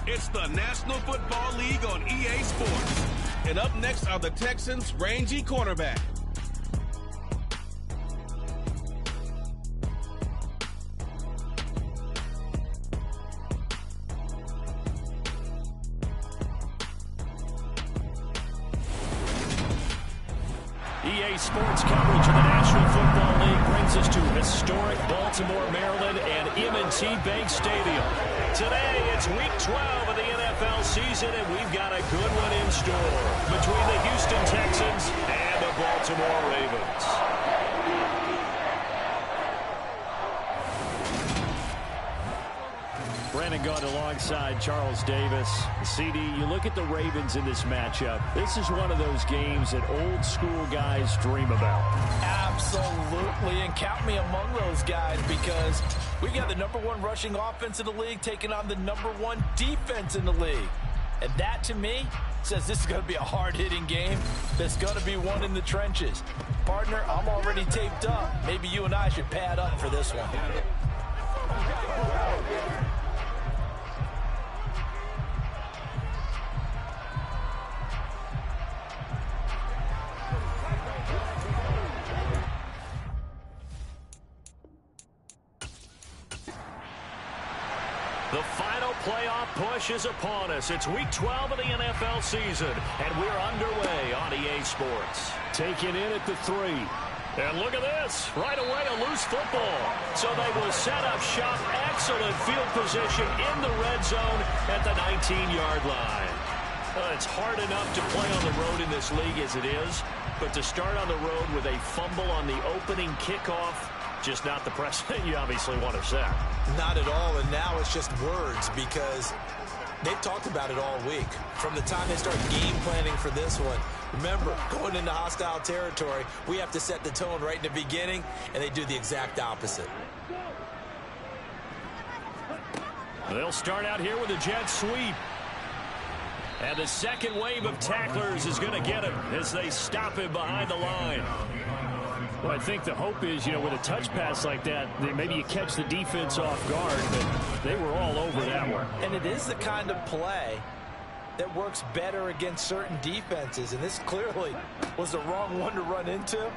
It's the National Football League on EA Sports. And up next are the Texans' rangy cornerback. EA Sports coverage of the National Football League brings us to historic Baltimore, Maryland, and M&T Bank Stadium. Today, it's Week 12 of the NFL season, and we've got a good one in store between the Houston Texans and the Baltimore Ravens. Brandon Gaunt alongside Charles Davis. CD, you look at the Ravens in this matchup. This is one of those games that old school guys dream about. Absolutely, and count me among those guys because we got the #1 rushing offense in the league taking on the #1 defense in the league. And that, to me, says this is going to be a hard-hitting game that's going to be won in the trenches. Partner, I'm already taped up. Maybe you and I should pad up for this one. The final playoff push is upon us. It's Week 12 of the NFL season, and we're underway on EA Sports. Taking in at the 3. And look at this. Right away, a loose football. So they will set up shop. Excellent field position in the red zone at the 19-yard line. It's hard enough to play on the road in this league as it is, but to start on the road with a fumble on the opening kickoff, just not the precedent you obviously want to set. Not at all, and now it's just words because they've talked about it all week. From the time they start game planning for this one, remember, going into hostile territory, we have to set the tone right in the beginning, and they do the exact opposite. They'll start out here with a jet sweep. And the second wave of tacklers is going to get him as they stop him behind the line. Well, I think the hope is, with a touch pass like that, maybe you catch the defense off guard, but they were all over that one. And it is the kind of play that works better against certain defenses, and this clearly was the wrong one to run into.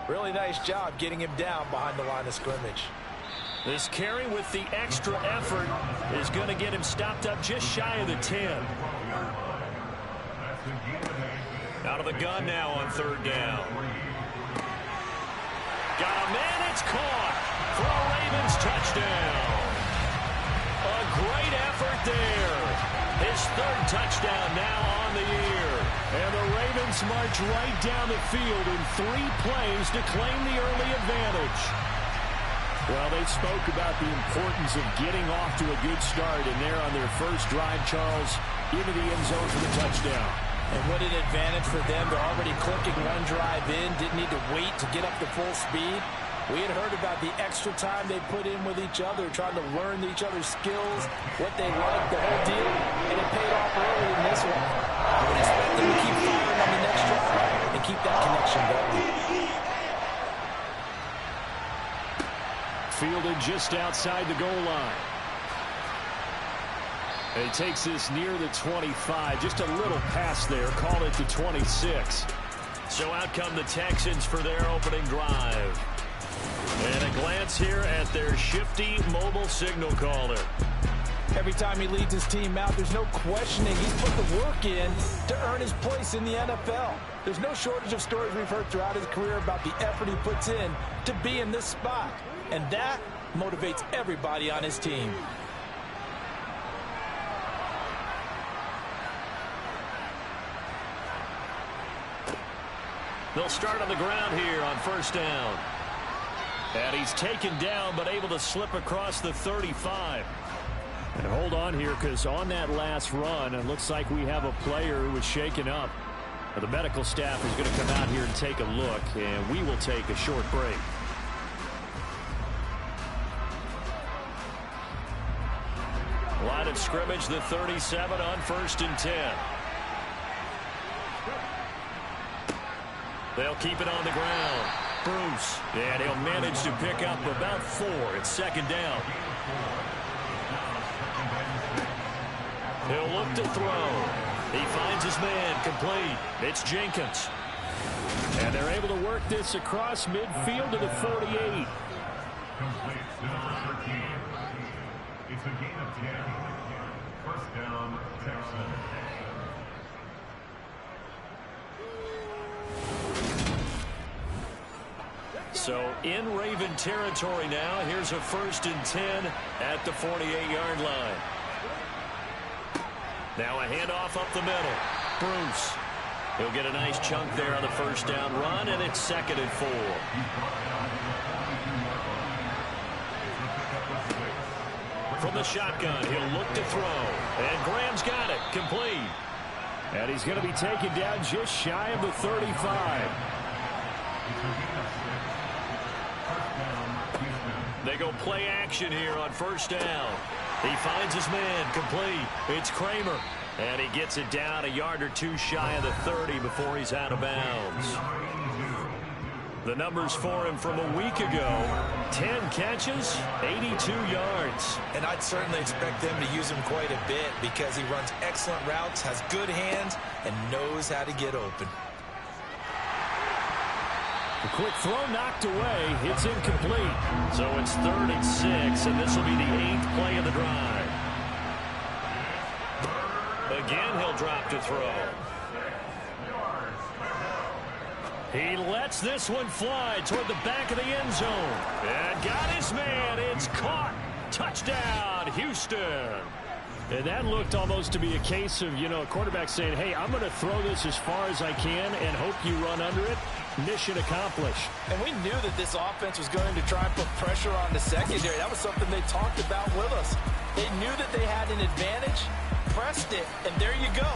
Really nice job getting him down behind the line of scrimmage. This carry with the extra effort is going to get him stopped up just shy of the 10. Out of the gun now on 3rd down. Got a man, it's caught for a Ravens touchdown. A great effort there. His 3rd touchdown now on the year. And the Ravens march right down the field in 3 plays to claim the early advantage. Well, they spoke about the importance of getting off to a good start, and they're on their first drive, Charles, into the end zone for the touchdown. And what an advantage for them. They're already clicking one drive in, didn't need to wait to get up to full speed. We had heard about the extra time they put in with each other, trying to learn each other's skills, what they like, the whole deal, and it paid off early in this one. I would expect them to keep firing on the next drive and keep that connection going. Fielded just outside the goal line. He takes this near the 25. Just a little pass there. Call it the 26. So out come the Texans for their opening drive. And a glance here at their shifty mobile signal caller. Every time he leads his team out, there's no questioning. He's put the work in to earn his place in the NFL. There's no shortage of stories we've heard throughout his career about the effort he puts in to be in this spot. And that motivates everybody on his team. They'll start on the ground here on 1st down. And he's taken down but able to slip across the 35. And hold on here because on that last run, it looks like we have a player who was shaken up. The medical staff is going to come out here and take a look, and we will take a short break. Line of scrimmage, the 37 on 1st and 10. They'll keep it on the ground. Bruce, and he'll manage to pick up about 4. It's 2nd down. He'll look to throw. He finds his man, complete. It's Jenkins. And they're able to work this across midfield to the 48. Complete to number 13. It's a gain of 10. First down, Texans. So in Raven territory now. Here's a 1st and 10 at the 48-yard line. Now a handoff up the middle. Bruce. He'll get a nice chunk there on the 1st down run, and it's 2nd and 4. From the shotgun, he'll look to throw. And Graham's got it. Complete. And he's going to be taken down just shy of the 35. They go play action here on 1st down. He finds his man, complete. It's Kramer. And he gets it down a yard or two shy of the 30 before he's out of bounds. The numbers for him from a week ago: 10 catches, 82 yards. And I'd certainly expect them to use him quite a bit because he runs excellent routes, has good hands, and knows how to get open. The quick throw knocked away. It's incomplete. So it's 3rd and 6, and this will be the 8th play of the drive. Again, he'll drop to throw. He lets this one fly toward the back of the end zone. And got his man. It's caught. Touchdown, Houston. And that looked almost to be a case of, a quarterback saying, hey, I'm going to throw this as far as I can and hope you run under it. Mission accomplished. And we knew that this offense was going to try and put pressure on the secondary. That was something they talked about with us. They knew that they had an advantage, pressed it, and there you go.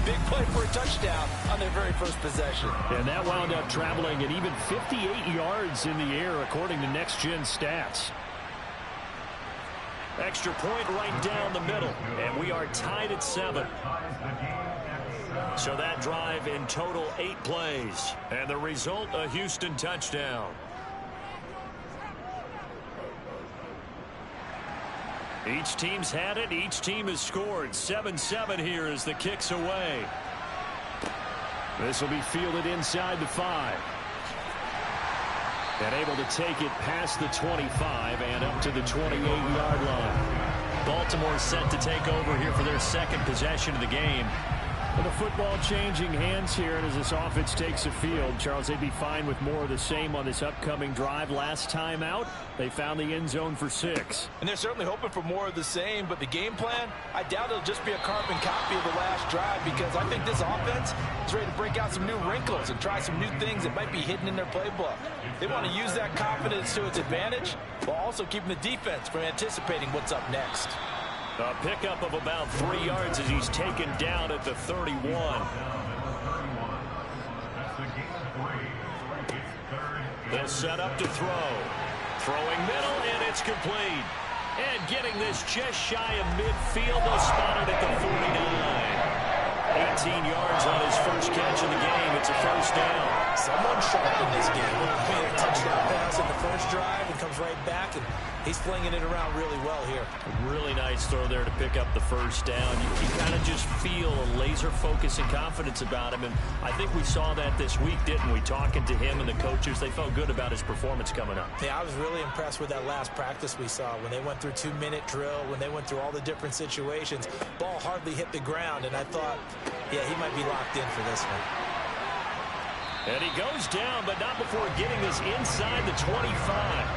Big play for a touchdown on their very first possession. And that wound up traveling at even 58 yards in the air, according to Next Gen Stats. Extra point right down the middle, and we are tied at 7. So that drive in total 8 plays, and the result, a Houston touchdown. Each team's had it. Each team has scored. 7-7 here as the kick's away. This will be fielded inside the 5. And able to take it past the 25 and up to the 28-yard line. Baltimore set to take over here for their 2nd possession of the game. And the football changing hands here, and as this offense takes the field, Charles, they'd be fine with more of the same on this upcoming drive. Last time out, they found the end zone for 6. And they're certainly hoping for more of the same, but the game plan, I doubt it'll just be a carbon copy of the last drive, because I think this offense is ready to break out some new wrinkles and try some new things that might be hidden in their playbook. They want to use that confidence to its advantage while also keeping the defense from anticipating what's up next. A pickup of about 3 yards as he's taken down at the 31. They'll set up to throw. Throwing middle, and it's complete. And getting this just shy of midfield, they'll spot it at the 49. 18 yards on his first catch of the game. It's a 1st down. Someone sharp in this game. Made a touchdown pass in the first drive and comes right back, and he's flinging it around really well here. Really nice throw there to pick up the 1st down. You kind of just feel a laser focus and confidence about him, and I think we saw that this week, didn't we? Talking to him and the coaches, they felt good about his performance coming up. Yeah, I was really impressed with that last practice we saw when they went through 2-minute drill, when they went through all the different situations. Ball hardly hit the ground, and I thought, yeah, he might be locked in for this one. And he goes down, but not before getting this inside the 25.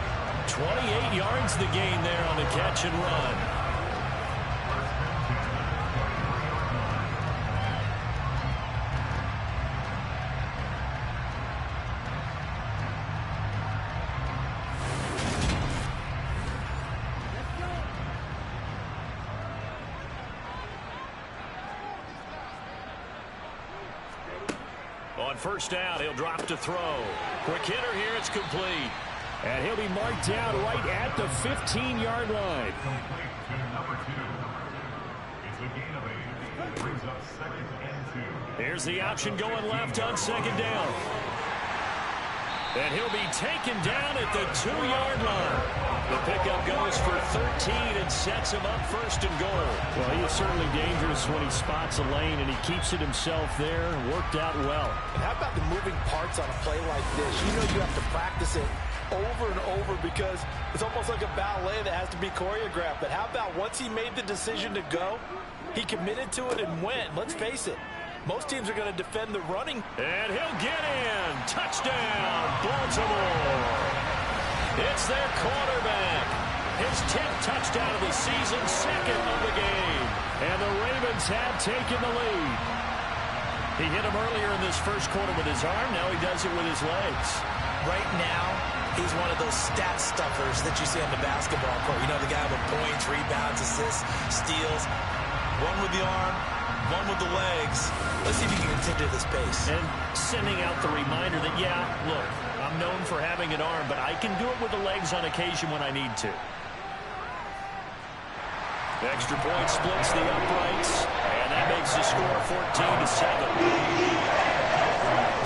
28 yards the gain there on the catch and run. On 1st down, he'll drop to throw. Quick hitter here, it's complete. And he'll be marked down right at the 15-yard line. Here's the option going left on 2nd down. And he'll be taken down at the 2-yard line. The pickup goes for 13 and sets him up first and goal. Well, he is certainly dangerous when he spots a lane, and he keeps it himself there. Worked out well. And how about the moving parts on a play like this? You know you have to practice it over and over because it's almost like a ballet that has to be choreographed. But how about once he made the decision to go, he committed to it and went. Let's face it. Most teams are going to defend the running. And he'll get in. Touchdown, Baltimore. It's their quarterback. His 10th touchdown of the season, second of the game. And the Ravens have taken the lead. He hit him earlier in this first quarter with his arm. Now he does it with his legs. Right now, he's one of those stat stuffers that you see on the basketball court. You know, the guy with points, rebounds, assists, steals. One with the arm, one with the legs. Let's see if he can continue this pace. And sending out the reminder that, yeah, look, I'm known for having an arm, but I can do it with the legs on occasion when I need to. Extra point splits the uprights, and that makes the score 14-7.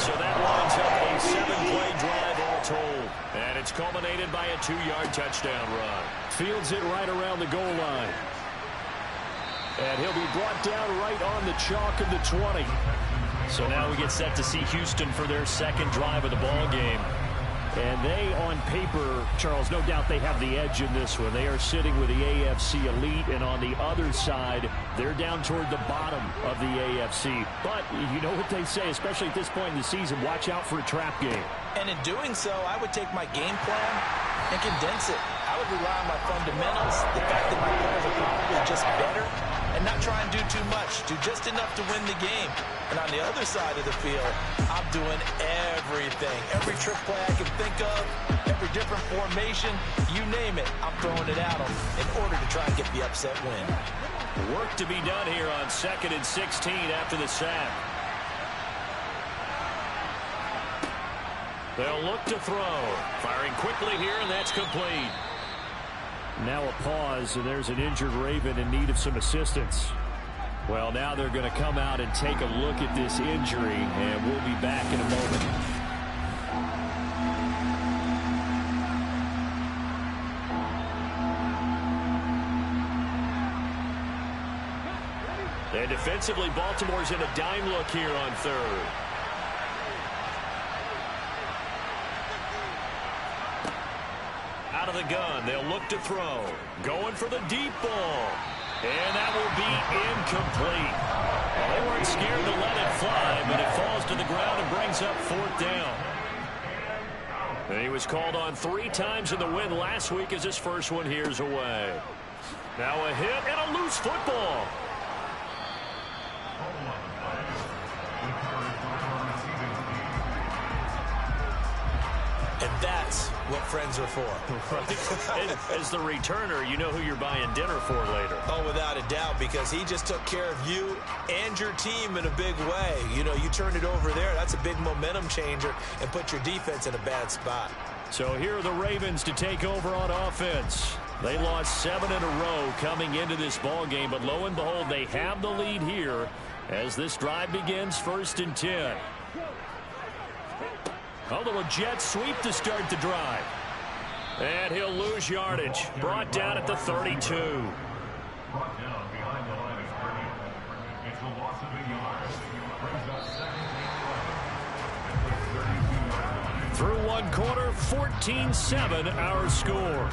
So that lines up a 7-play drive all told. And it's culminated by a 2-yard touchdown run. Fields it right around the goal line. And he'll be brought down right on the chalk of the 20. So now we get set to see Houston for their second drive of the ball game. And they, on paper, Charles, no doubt they have the edge in this one. They are sitting with the AFC elite, and on the other side, they're down toward the bottom of the AFC. But you know what they say, especially at this point in the season, watch out for a trap game. And in doing so, I would take my game plan and condense it. I would rely on my fundamentals, the fact that my players are probably just better, and not try and do too much, do just enough to win the game. And on the other side of the field, I'm doing everything. Every trick play I can think of, every different formation, you name it, I'm throwing it at them in order to try and get the upset win. Work to be done here on 2nd and 16 after the sack. They'll look to throw. Firing quickly here, and that's complete. Now a pause, and there's an injured Raven in need of some assistance. Well, now they're going to come out and take a look at this injury, and we'll be back in a moment. And defensively, Baltimore's in a dime look here on 3rd. Out of the gun, they'll look to throw. Going for the deep ball. And that will be incomplete. Well, they weren't scared to let it fly, but it falls to the ground and brings up 4th down. And he was called on 3 times in the win last week as his first one here's away. Now a hit and a loose football. And that's what friends are for. As the returner, you know who you're buying dinner for later. Oh, without a doubt, because he just took care of you and your team in a big way. You know, you turned it over there. That's a big momentum changer and put your defense in a bad spot. So here are the Ravens to take over on offense. They lost 7 in a row coming into this ball game, but lo and behold, they have the lead here as this drive begins 1st and 10. A little jet sweep to start the drive. And he'll lose yardage. Brought down at the 32. Brought down behind the line of scrimmage. It's a loss of a yard. Brings up 2nd and 32 yards. Through one quarter, 14-7 our score.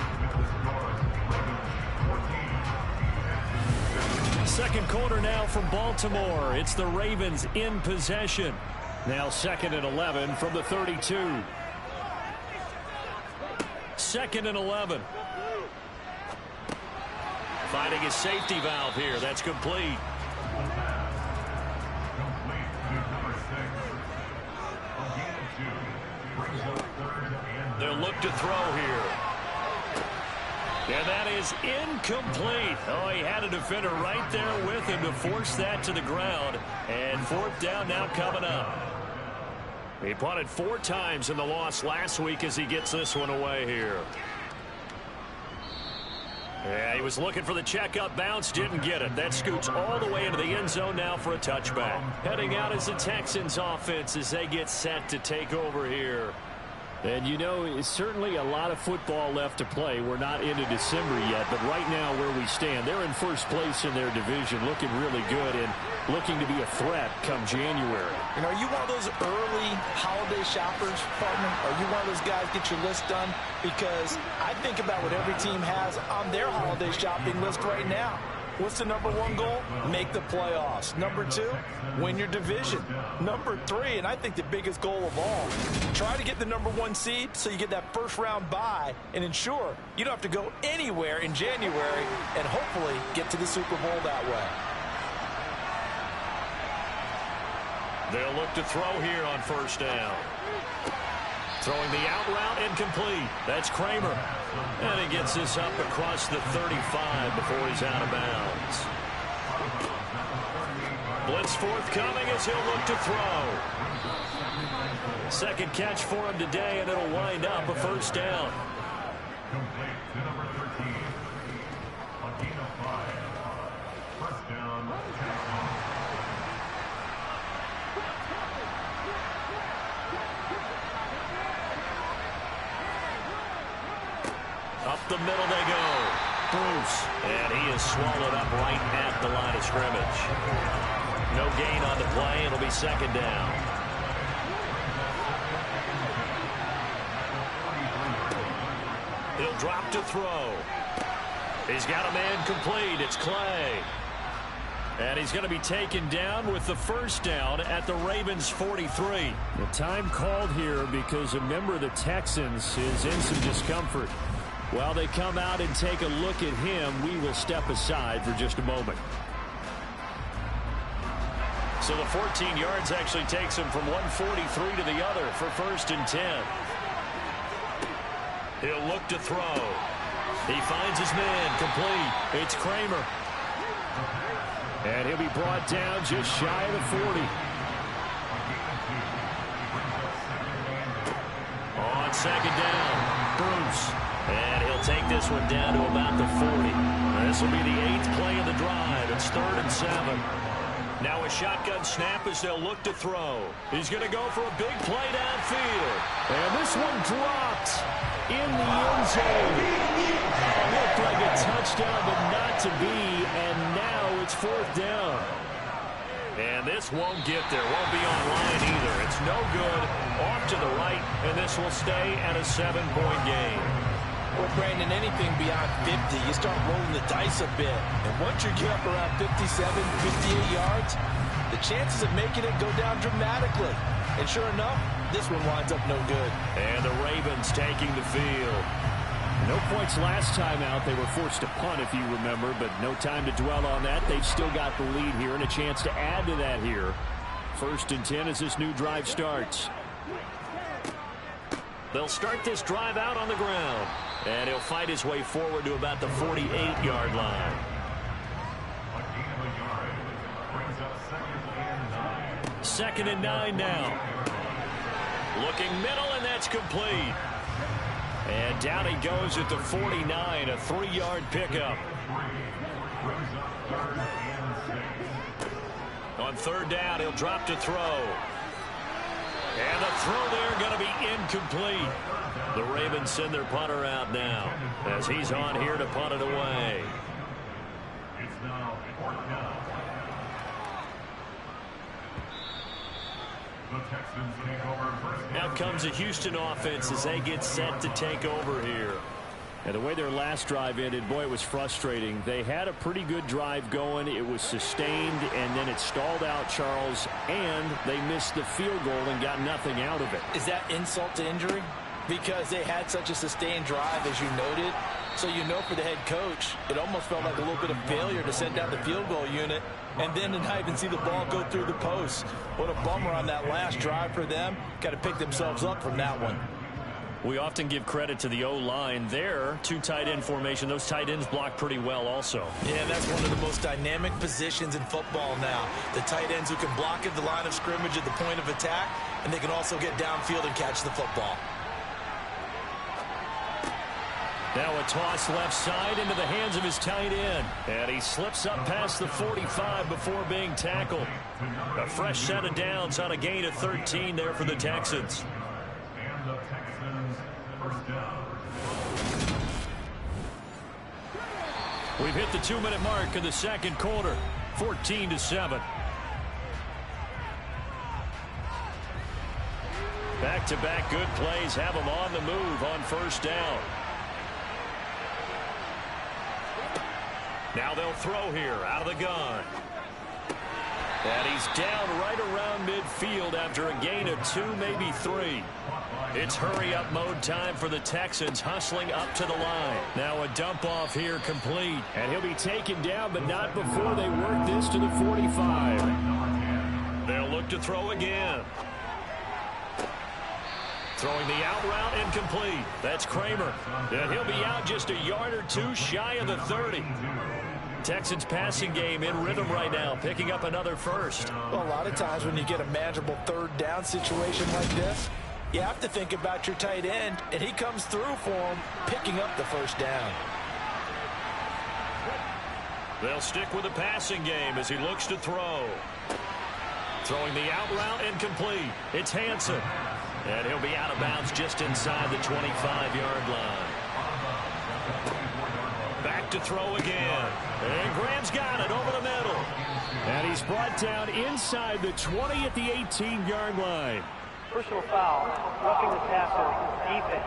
Second quarter now from Baltimore. It's the Ravens in possession. Now 2nd and 11 from the 32. 2nd and 11. Finding his safety valve here. That's complete. They'll look to throw here. And that is incomplete. Oh, he had a defender right there with him to force that to the ground. And 4th down now coming up. He punted 4 times in the loss last week as he gets this one away here. Yeah, he was looking for the checkup bounce, didn't get it. That scoots all the way into the end zone now for a touchback. Heading out is the Texans offense as they get set to take over here. And you know, it's certainly a lot of football left to play. We're not into December yet, but right now where we stand, they're in first place in their division, looking really good and looking to be a threat come January. You know, are you one of those early holiday shoppers, partner? Are you one of those guys get your list done? Because I think about what every team has on their holiday shopping list right now. What's the number one goal? Make the playoffs. Number two, win your division. Number three, and I think the biggest goal of all, try to get the number one seed so you get that first round bye and ensure you don't have to go anywhere in January and hopefully get to the Super Bowl that way. They'll look to throw here on first down. Throwing the out route incomplete. That's Kramer. And he gets this up across the 35 before he's out of bounds. Blitz forthcoming as he'll look to throw. Second catch for him today, and it'll wind up a first down. Complete to number 13. A gain of 5. First down, Texans. Up the middle they go. Bruce. And he is swallowed up right at the line of scrimmage. No gain on the play. It'll be second down. He'll drop to throw. He's got a man complete. It's Clay. And he's going to be taken down with the first down at the Ravens' 43. The time called here because a member of the Texans is in some discomfort. While they come out and take a look at him, we will step aside for just a moment. So the 14 yards actually takes him from 143 to the other for first and 10. He'll look to throw. He finds his man complete. It's Kramer. And he'll be brought down just shy of the 40. On second down, Bruce. And he'll take this one down to about the 40. This will be the 8th play of the drive. It's 3rd and 7. Now a shotgun snap as they'll look to throw. He's going to go for a big play downfield. And this one dropped in the end zone. It looked like a touchdown, but not to be. And now it's 4th down. And this won't get there. Won't be online either. It's no good. Off to the right, and this will stay at a 7-point game. Well, Brandon, anything beyond 50, you start rolling the dice a bit. And once you get up around 57, 58 yards, the chances of making it go down dramatically. And sure enough, this one winds up no good. And the Ravens taking the field. No points last time out. They were forced to punt, if you remember, but no time to dwell on that. They've still got the lead here and a chance to add to that here. 1st and 10 as this new drive starts. They'll start this drive out on the ground. And he'll fight his way forward to about the 48-yard line. A gain of a yard. Brings up 2nd and 9. 2nd and 9 now. Looking middle, and that's complete. And down he goes at the 49, a 3-yard pickup. Brings up 3rd and 6. On 3rd down, he'll drop to throw. And the throw there going to be incomplete. The Ravens send their punter out now as he's on here to punt it away. It's now 4th down. The Texans take over first. Out comes a Houston offense as they get set to take over here. And the way their last drive ended, boy, it was frustrating. They had a pretty good drive going. It was sustained, and then it stalled out, Charles, and they missed the field goal and got nothing out of it. Is that insult to injury? Because they had such a sustained drive, as you noted. So you know for the head coach, it almost felt like a little bit of failure to send down the field goal unit and then to not even see the ball go through the post. What a bummer on that last drive for them. Got to pick themselves up from that one. We often give credit to the O-line there. 2 tight end formation. Those tight ends block pretty well also. Yeah, that's one of the most dynamic positions in football now. The tight ends who can block at the line of scrimmage at the point of attack, and they can also get downfield and catch the football. Now a toss left side into the hands of his tight end. And he slips up past the 45 before being tackled. A fresh set of downs on a gain of 13 there for the Texans. And the Texans First down. We've hit the 2-minute mark of the second quarter, 14-7. Back-to-back good plays have them on the move on first down. Now they'll throw here out of the gun. And he's down right around midfield after a gain of 2, maybe 3. It's hurry-up mode time for the Texans, hustling up to the line. Now a dump-off here complete. And he'll be taken down, but not before they work this to the 45. They'll look to throw again. Throwing the out route incomplete. That's Kramer. And he'll be out just a yard or 2 shy of the 30. Texans passing game in rhythm right now, picking up another first. Well, a lot of times when you get a manageable third down situation like this, you have to think about your tight end, and he comes through for him, picking up the first down. They'll stick with the passing game as he looks to throw. Throwing the out route incomplete. It's Hansen. And he'll be out of bounds just inside the 25-yard line. Back to throw again. And Graham's got it over the middle. And he's brought down inside the 20 at the 18-yard line. Personal foul, roughing the passer, defense.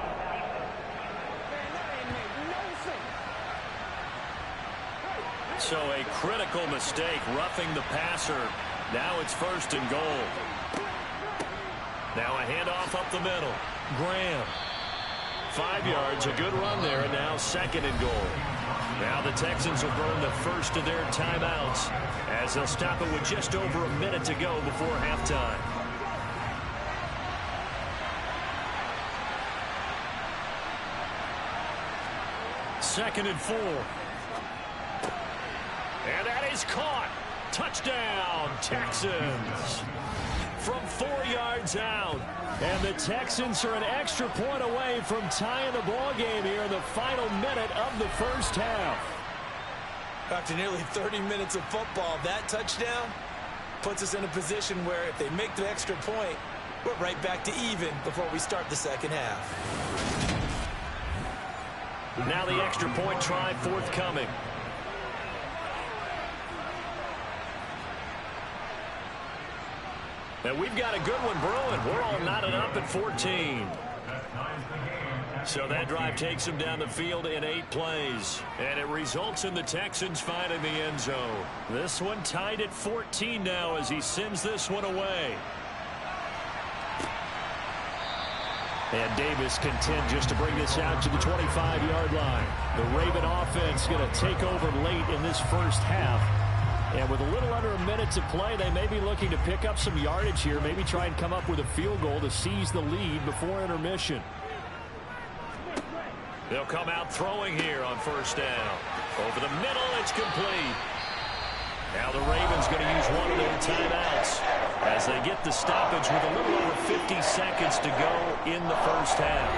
So a critical mistake, roughing the passer. Now it's first and goal. Now a handoff up the middle. Graham. 5 yards, a good run there, and now second and goal. Now the Texans will burn the first of their timeouts as they'll stop it with just over a minute to go before halftime. Second and 4. And that is caught. Touchdown, Texans. From 4 yards out. And the Texans are an extra point away from tying the ball game here in the final minute of the first half. After nearly 30 minutes of football, that touchdown puts us in a position where if they make the extra point, we're right back to even before we start the second half. Now the extra point try forthcoming. And we've got a good one brewing. We're all knotted up at 14. So that drive takes them down the field in 8 plays. And it results in the Texans finding the end zone. This one tied at 14 now as he sends this one away. And Davis content just to bring this out to the 25-yard line. The Raven offense going to take over late in this first half. And with a little under a minute to play, they may be looking to pick up some yardage here, maybe try and come up with a field goal to seize the lead before intermission. They'll come out throwing here on first down. Over the middle, it's complete. Now the Ravens going to use one of their timeouts as they get the stoppage with a little over 50 seconds to go in the first half.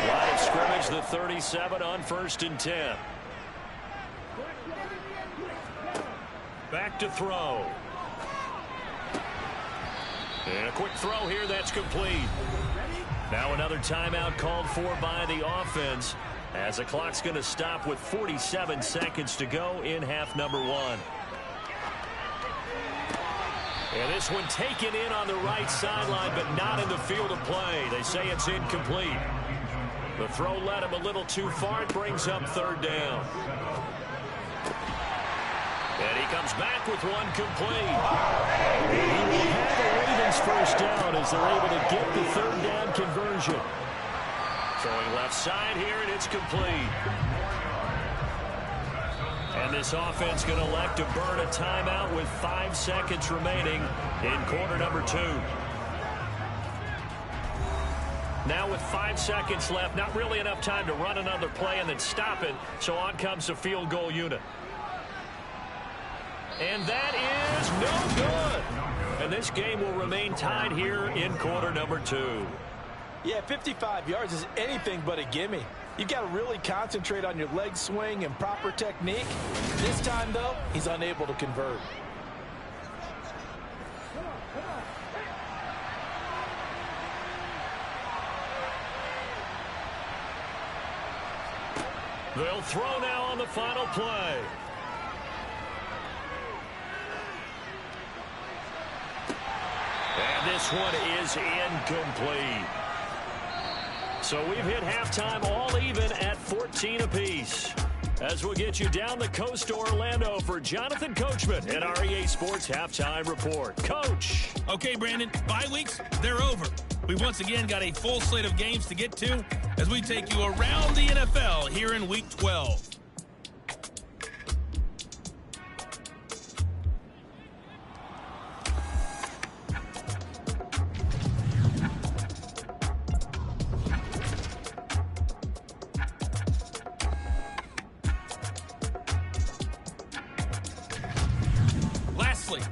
Line of scrimmage, the 37 on 1st and 10. Back to throw. And a quick throw here that's complete. Now another timeout called for by the offense as the clock's going to stop with 47 seconds to go in half number 1. And this one taken in on the right sideline, but not in the field of play. They say it's incomplete. The throw led him a little too far. It brings up 3rd down. And he comes back with one complete. He will have the Ravens first down as they're able to get the 3rd down conversion. Throwing left side here, and it's complete. And this offense going to elect to burn a timeout with 5 seconds remaining in quarter number 2. Now with 5 seconds left, not really enough time to run another play and then stop it, so on comes the field goal unit. And that is no good. And this game will remain tied here in quarter number 2. Yeah, 55 yards is anything but a gimme. You've got to really concentrate on your leg swing and proper technique. This time, though, he's unable to convert. They'll throw now on the final play. And this one is incomplete. So we've hit halftime all even at 14 apiece. As we'll get you down the coast to Orlando for Jonathan Coachman at our EA Sports Halftime Report. Coach. Okay, Brandon, bye weeks, they're over. We once again got a full slate of games to get to as we take you around the NFL here in Week 12.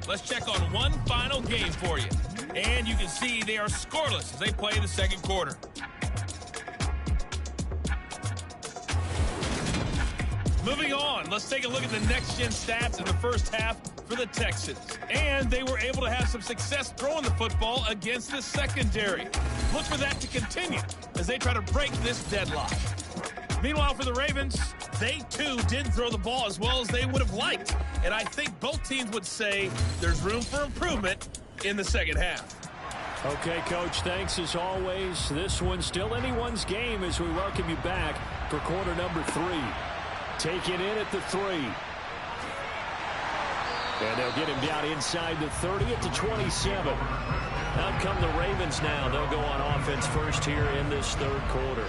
Let's check on one final game for you. And you can see they are scoreless as they play the second quarter. Moving on, let's take a look at the next-gen stats in the first half for the Texans. And they were able to have some success throwing the football against the secondary. Look for that to continue as they try to break this deadlock. Meanwhile, for the Ravens, they too didn't throw the ball as well as they would have liked. And I think both teams would say there's room for improvement in the second half. Okay, Coach, thanks as always. This one's still anyone's game as we welcome you back for quarter number 3. Take it in at the 3. And they'll get him down inside the 30 at the 27. Out come the Ravens now. They'll go on offense first here in this third quarter.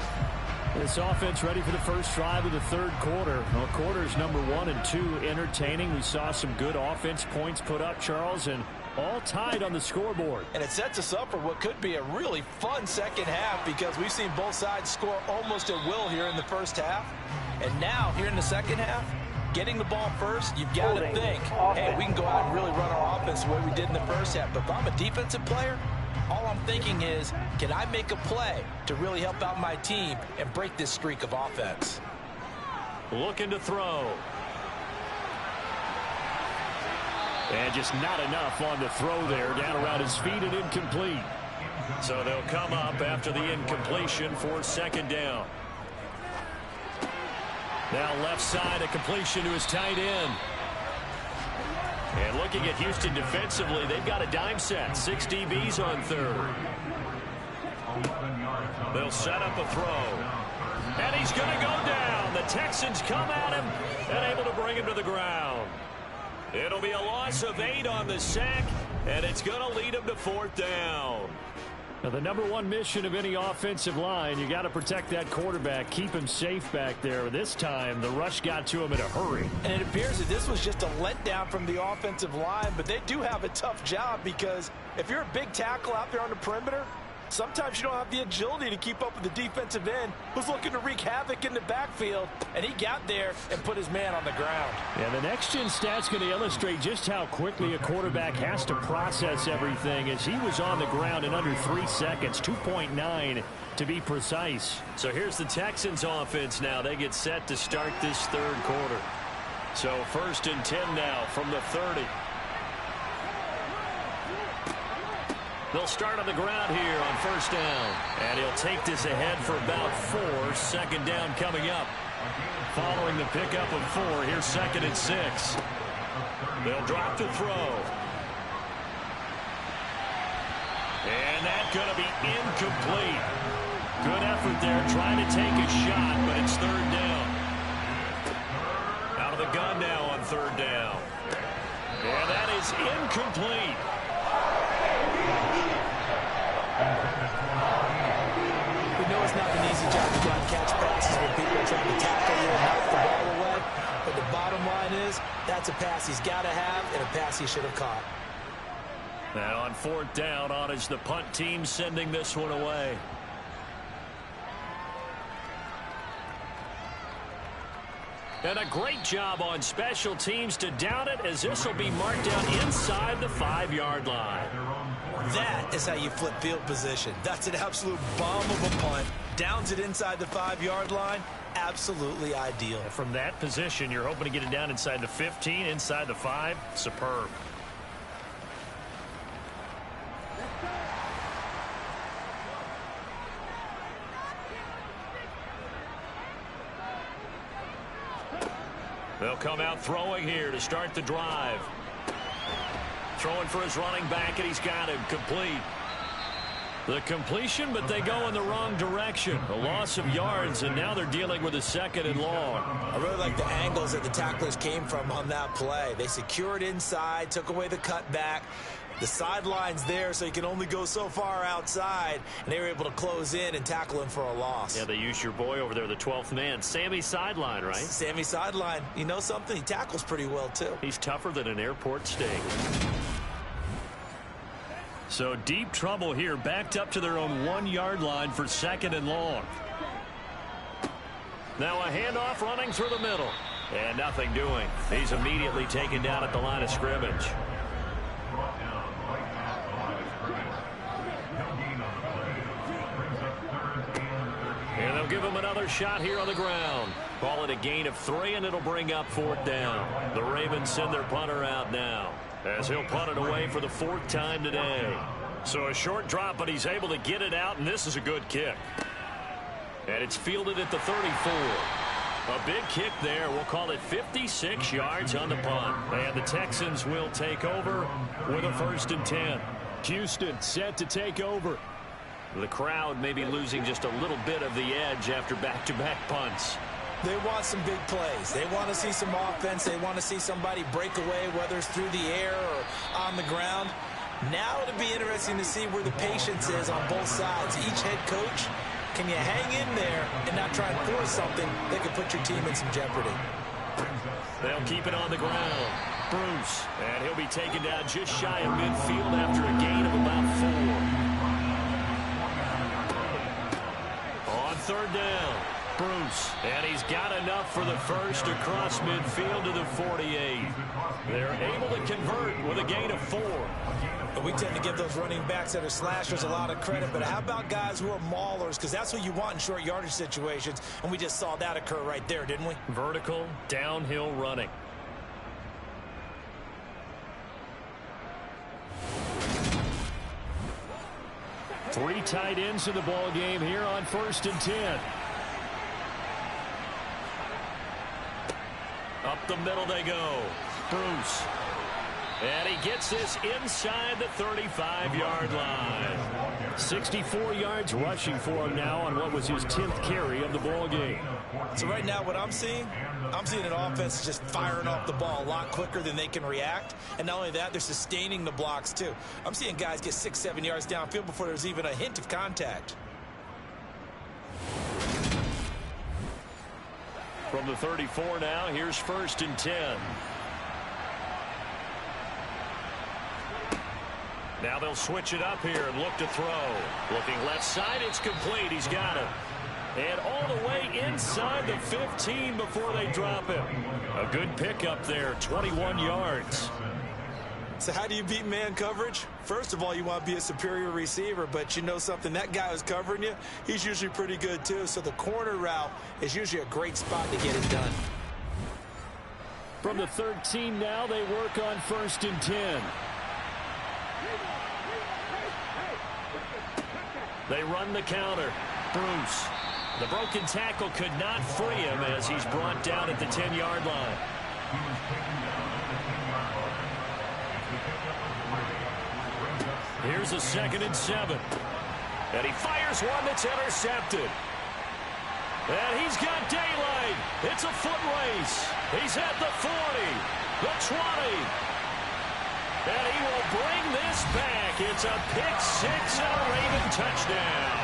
This offense ready for the first drive of the third quarter. Well, quarters number 1 and 2 entertaining. We saw some good offense points put up, Charles, and all tied on the scoreboard. And it sets us up for what could be a really fun second half because we've seen both sides score almost at will here in the first half. And now, here in the second half, getting the ball first, you've got to think, hey, we can go out and really run our offense the way we did in the first half. But if I'm a defensive player, all I'm thinking is, can I make a play to really help out my team and break this streak of offense? Looking to throw. And just not enough on the throw there. Down around his feet and incomplete. So they'll come up after the incompletion for second down. Now left side, a completion to his tight end. And looking at Houston defensively, they've got a dime set. 6 DBs on third. They'll set up a throw. And he's going to go down. The Texans come at him and able to bring him to the ground. It'll be a loss of 8 on the sack, and it's going to lead him to fourth down. Now, the number 1 mission of any offensive line, you got to protect that quarterback, keep him safe back there. This time, the rush got to him in a hurry. And it appears that this was just a letdown from the offensive line, but they do have a tough job because if you're a big tackle out there on the perimeter, sometimes you don't have the agility to keep up with the defensive end who's looking to wreak havoc in the backfield, and he got there and put his man on the ground. Yeah, the next-gen stat's going to illustrate just how quickly a quarterback has to process everything as he was on the ground in under 3 seconds, 2.9 to be precise. So here's the Texans offense now. They get set to start this third quarter. So 1st and 10 now from the 30. They'll start on the ground here on first down. And he'll take this ahead for about 4. Second down coming up. Following the pickup of 4, here's 2nd and 6. They'll drop to throw. And that's going to be incomplete. Good effort there trying to take a shot, but it's third down. Out of the gun now on third down. And that is incomplete. We know it's not an easy job to go out and catch passes when people are trying to tackle you and knock the ball away. But the bottom line is, that's a pass he's got to have and a pass he should have caught. Now on fourth down, on is the punt team sending this one away. And a great job on special teams to down it, as this will be marked down inside the 5-yard line. That is how you flip field position. That's an absolute bomb of a punt. Downs it inside the 5-yard line. Absolutely ideal. From that position, you're hoping to get it down inside the 15, inside the 5. Superb. They'll come out throwing here to start the drive. Throwing for his running back, and he's got him complete. The completion, but they go in the wrong direction. A loss of yards, and now they're dealing with a 2nd and long. I really like the angles that the tacklers came from on that play. They secured inside, took away the cutback. The sideline's there, so you can only go so far outside, and they were able to close in and tackle him for a loss. Yeah, they used your boy over there, the 12th man. Sammy Sideline, right? Sammy Sideline. You know something? He tackles pretty well, too. He's tougher than an airport steak. So deep trouble here, backed up to their own 1-yard line for 2nd and long. Now a handoff running through the middle. And nothing doing. He's immediately taken down at the line of scrimmage. And they'll give him another shot here on the ground. Call it a gain of 3, and it'll bring up 4th down. The Ravens send their punter out now, as he'll punt it away for the 4th time today. So a short drop, but he's able to get it out, and this is a good kick. And it's fielded at the 34. A big kick there. We'll call it 56 yards on the punt. And the Texans will take over with a 1st and 10. Houston set to take over. The crowd may be losing just a little bit of the edge after back-to-back punts. They want some big plays. They want to see some offense. They want to see somebody break away, whether it's through the air or on the ground. Now it'll be interesting to see where the patience is on both sides. Each head coach, can you hang in there and not try and force something that could put your team in some jeopardy? They'll keep it on the ground. Bruce, and he'll be taken down just shy of midfield after a gain of about 4. On 3rd down, Bruce, and he's got enough for the 1st across midfield to the 48. They're able to convert with a gain of 4. But we tend to give those running backs that are slashers a lot of credit, but how about guys who are maulers? Because that's what you want in short yardage situations, and we just saw that occur right there, didn't we? Vertical, downhill running. Three tight ends in the ball game here on 1st and 10. Up the middle they go. Bruce. And he gets this inside the 35-yard line. 64 yards rushing for him now on what was his 10th carry of the ball game. So right now what I'm seeing an offense just firing off the ball a lot quicker than they can react. And not only that, they're sustaining the blocks too. I'm seeing guys get 6-7 yards downfield before there's even a hint of contact. From the 34 now, here's 1st and 10. Now they'll switch it up here and look to throw. Looking left side, it's complete. He's got it. And all the way inside the 15 before they drop him. A good pickup there, 21 yards. So how do you beat man coverage? First of all, you want to be a superior receiver, but you know something, that guy who's covering you, he's usually pretty good too. So the corner route is usually a great spot to get it done. From the 13 now, they work on 1st and 10. They run the counter. Bruce. The broken tackle could not free him as he's brought down at the 10-yard line. Here's a 2nd and 7. And he fires one that's intercepted. And he's got daylight. It's a foot race. He's at the 40, the 20. And he will bring this back. It's a pick 6 and a Raven touchdown.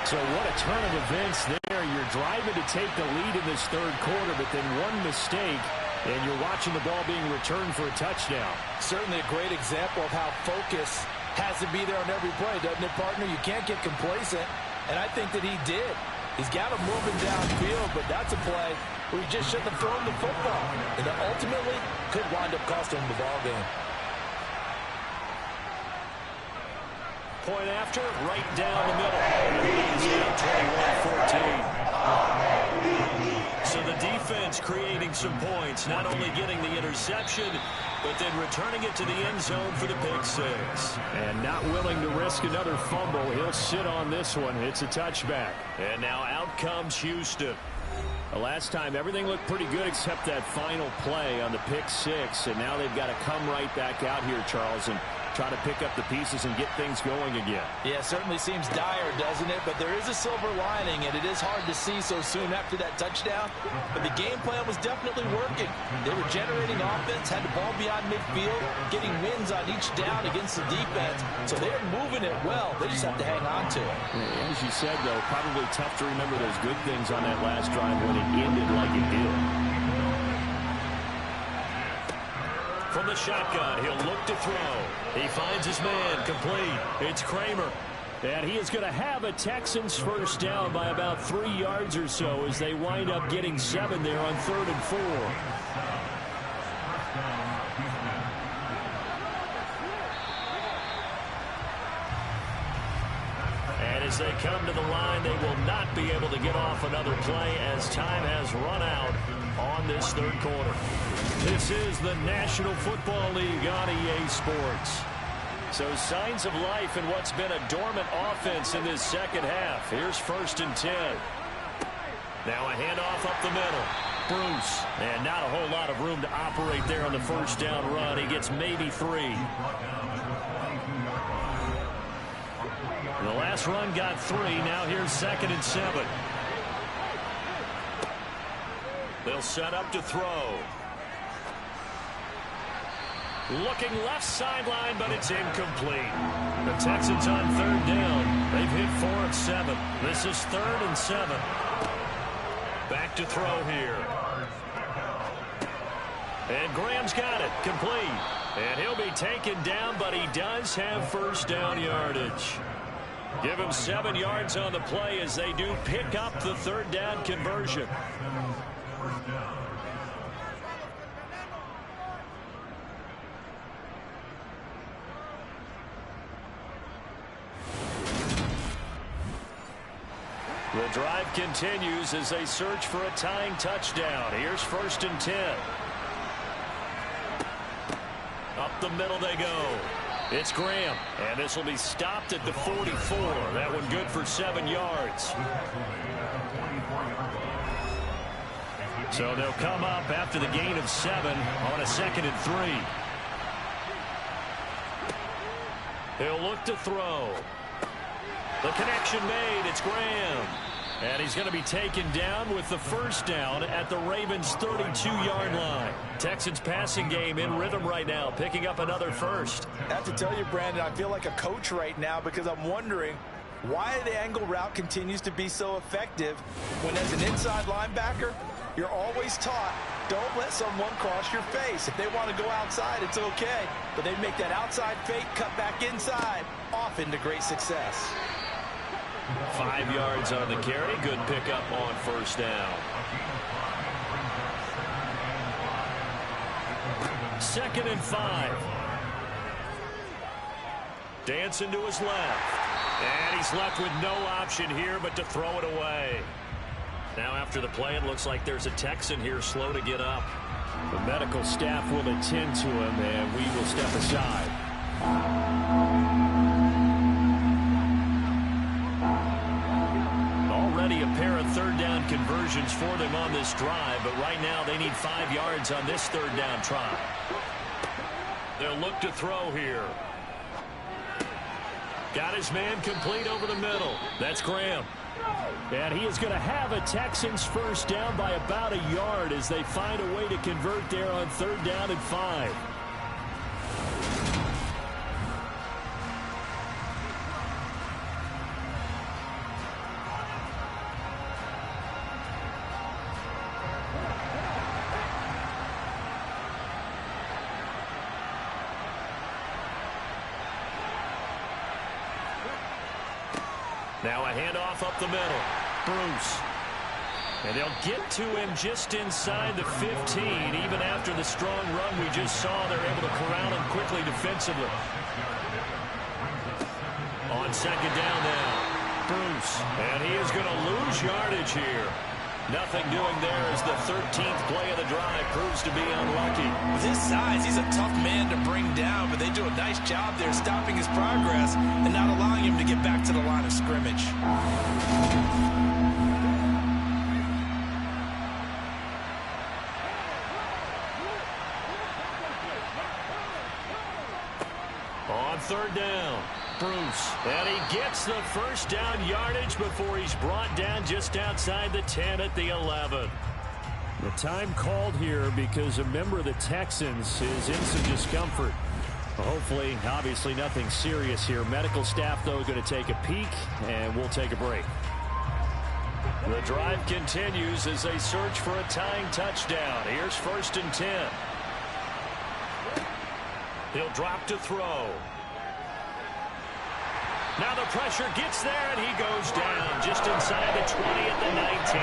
So what a turn of events there. You're driving to take the lead in this 3rd quarter, but then one mistake, and you're watching the ball being returned for a touchdown. Certainly a great example of how focus has to be there on every play, doesn't it, partner? You can't get complacent, and I think that he did. He's got him moving downfield, but that's a play where he just shouldn't have thrown the football, and that ultimately could wind up costing him the ball game. Point after, right down the middle. And he's now 21-14. So the defense creating some points, not only getting the interception, but then returning it to the end zone for the pick 6. And not willing to risk another fumble. He'll sit on this one. It's a touchback. And now out comes Houston. Well, last time, everything looked pretty good except that final play on the pick six. And now they've got to come right back out here, Charles, and try to pick up the pieces and get things going again. Yeah, it certainly seems dire, doesn't it? But there is a silver lining, and it is hard to see so soon after that touchdown. But the game plan was definitely working. They were generating offense, had the ball beyond midfield, getting wins on each down against the defense. So they're moving it well. They just have to hang on to it. As you said, though, probably tough to remember those good things on that last drive when it ended like it did. From the shotgun, he'll look to throw. He finds his man, complete. It's Kramer. And he is going to have a Texans first down by about 3 yards or so as they wind up getting 7 there on 3rd and 4. And as they come to the line, they will not be able to get off another play as time has run out on this third quarter. This is the National Football League on EA Sports. So signs of life in what's been a dormant offense in this second half. Here's 1st and 10. Now a handoff up the middle. Bruce. And not a whole lot of room to operate there on the first down run. He gets maybe 3. The last run got 3. Now here's 2nd and 7. They'll set up to throw. Looking left sideline, but it's incomplete. The Texans on 3rd down. They've hit 4 of 7. This is 3rd and 7. Back to throw here. And Graham's got it. Complete. And he'll be taken down, but he does have first down yardage. Give him 7 yards on the play as they do pick up the 3rd down conversion. The drive continues as they search for a tying touchdown. Here's 1st and 10. Up the middle they go. It's Graham, and this will be stopped at the 44. That one good for 7 yards. So they'll come up after the gain of 7 on a 2nd and 3. He'll look to throw. The connection made. It's Graham. And he's going to be taken down with the first down at the Ravens' 32-yard line. Texans passing game in rhythm right now, picking up another first. I have to tell you, Brandon, I feel like a coach right now because I'm wondering why the angle route continues to be so effective when as an inside linebacker, you're always taught, don't let someone cross your face. If they want to go outside, it's okay. But they make that outside fake, cut back inside, often to great success. 5 yards on the carry. Good pickup on first down. 2nd and 5. Dancing to his left. And he's left with no option here but to throw it away. Now after the play, it looks like there's a Texan here slow to get up. The medical staff will attend to him, and we will step aside. Already a pair of 3rd down conversions for them on this drive, but right now they need 5 yards on this 3rd down try. They'll look to throw here. Got his man complete over the middle. That's Graham. And he is going to have a Texans first down by about a yard as they find a way to convert there on 3rd down and 5. Now a handoff up the middle. Bruce. And they'll get to him just inside the 15. Even after the strong run we just saw, they're able to corral him quickly defensively. On 2nd down now. Bruce. And he is going to lose yardage here. Nothing doing there as the 13th play of the drive proves to be unlucky. With his size, he's a tough man to bring down, but they do a nice job there stopping his progress and not allowing him to get back to the line of scrimmage. On third down, Bruce. And he gets the first down yardage before he's brought down just outside the 10 at the 11. The time called here because a member of the Texans is in some discomfort. Hopefully, obviously nothing serious here. Medical staff, though, going to take a peek, and we'll take a break. The drive continues as they search for a tying touchdown. Here's 1st and 10. He'll drop to throw. Now the pressure gets there, and he goes down just inside the 20 at the 19.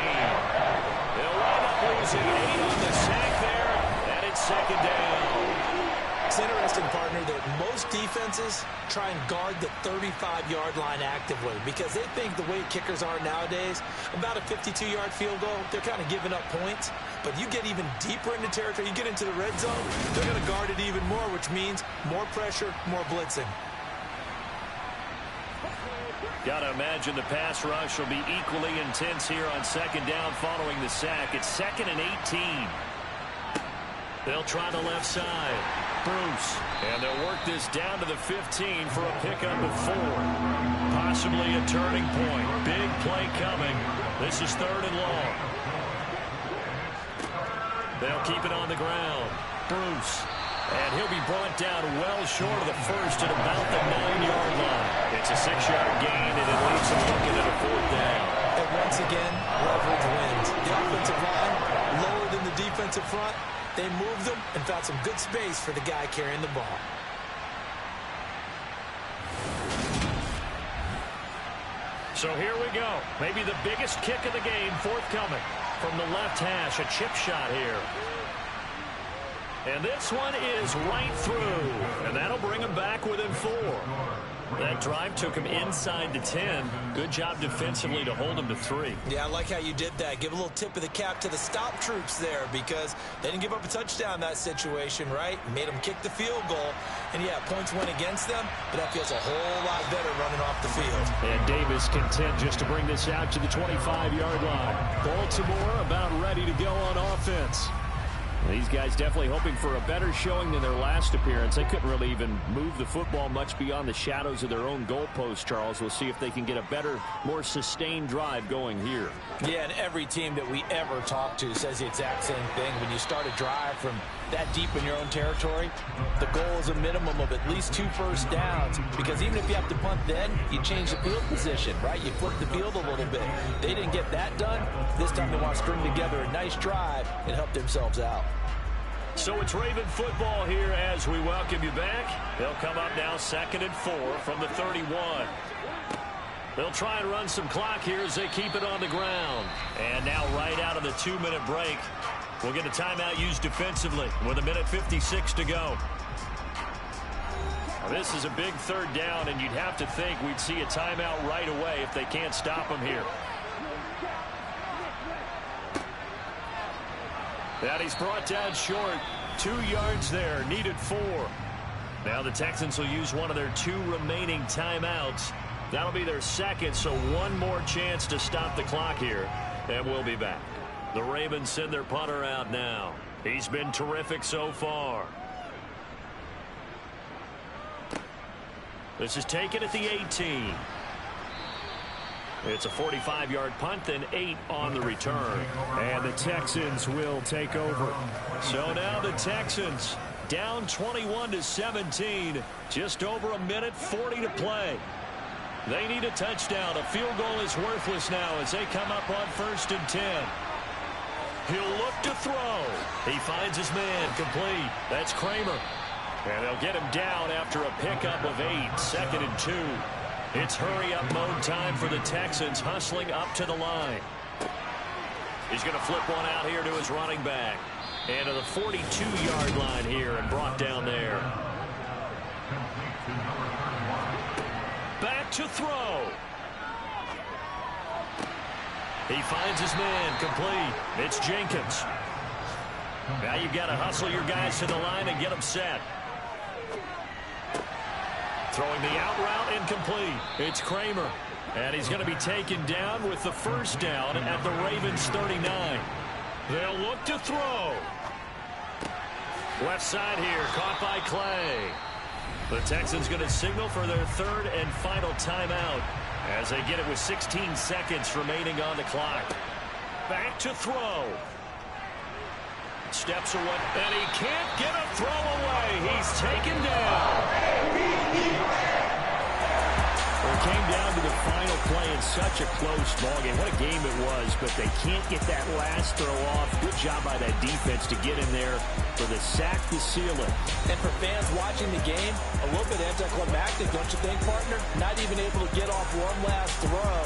They'll wind up losing 8 on the sack there, and it's 2nd down. It's interesting, partner, that most defenses try and guard the 35-yard line actively because they think the way kickers are nowadays, about a 52-yard field goal, they're kind of giving up points. But you get even deeper into territory, you get into the red zone, they're going to guard it even more, which means more pressure, more blitzing. Got to imagine the pass rush will be equally intense here on 2nd down following the sack. It's 2nd and 18. They'll try the left side. Bruce. And they'll work this down to the 15 for a pickup of 4. Possibly a turning point. Big play coming. This is 3rd and long. They'll keep it on the ground. Bruce. And he'll be brought down well short of the first at about the 9-yard line. It's a 6-yard gain, and it leaves them looking at a 4th down. And once again, leverage wins. The offensive line lower than the defensive front. They moved them and found some good space for the guy carrying the ball. So here we go. Maybe the biggest kick of the game forthcoming from the left hash. A chip shot here. And this one is right through. And that'll bring him back within 4. That drive took him inside the 10. Good job defensively to hold him to 3. Yeah, I like how you did that. Give a little tip of the cap to the stop troops there because they didn't give up a touchdown in that situation, right? Made them kick the field goal. And, yeah, points went against them, but that feels a whole lot better running off the field. And Davis content just to bring this out to the 25-yard line. Baltimore about ready to go on offense. These guys definitely hoping for a better showing than their last appearance. They couldn't really even move the football much beyond the shadows of their own goalpost, Charles. We'll see if they can get a better, more sustained drive going here. Yeah, and every team that we ever talk to says the exact same thing. When you start a drive from that deep in your own territory, the goal is a minimum of at least 2 first downs. Because even if you have to punt then, you change the field position, right? You flip the field a little bit. They didn't get that done. This time they want to string together a nice drive and help themselves out. So it's Raven football here as we welcome you back. They'll come up now 2nd and 4 from the 31. They'll try and run some clock here as they keep it on the ground. And now right out of the 2-minute break, we'll get a timeout used defensively with 1:56 to go. Now, this is a big 3rd down, and you'd have to think we'd see a timeout right away if they can't stop them here. And he's brought down short. 2 yards there, needed 4. Now the Texans will use one of their 2 remaining timeouts. That'll be their 2nd, so 1 more chance to stop the clock here. And we'll be back. The Ravens send their punter out now. He's been terrific so far. This is taken at the 18. It's a 45-yard punt, then 8 on the return. And the Texans will take over. So now the Texans down 21-17. Just over 1:40 to play. They need a touchdown. A field goal is worthless now as they come up on 1st and 10. He'll look to throw. He finds his man complete. That's Kramer. And they'll get him down after a pickup of 8. 2nd and 2. It's hurry-up mode time for the Texans, hustling up to the line. He's going to flip one out here to his running back. And to the 42-yard line here and brought down there. Back to throw. He finds his man complete. It's Jenkins. Now you've got to hustle your guys to the line and get them set. Throwing the out route incomplete. It's Kramer. And he's going to be taken down with the 1st down at the Ravens 39. They'll look to throw. Left side here, caught by Clay. The Texans going to signal for their third and final timeout as they get it with 16 seconds remaining on the clock. Back to throw. Steps away, and he can't get a throw away. He's taken down. It came down to the final play in such a close ballgame. What a game it was, but they can't get that last throw off. Good job by that defense to get in there for the sack to seal it. And for fans watching the game, a little bit anticlimactic, don't you think, partner? Not even able to get off one last throw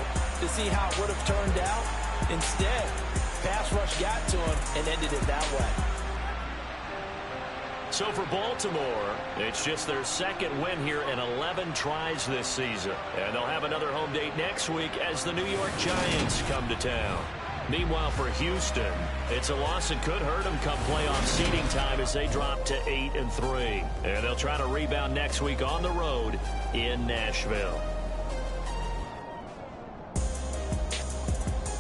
to see how it would have turned out. Instead, pass rush got to him and ended it that way. So for Baltimore, it's just their second win here in 11 tries this season. And they'll have another home date next week as the New York Giants come to town. Meanwhile, for Houston, it's a loss that could hurt them come playoff seeding time as they drop to 8-3. And they'll try to rebound next week on the road in Nashville.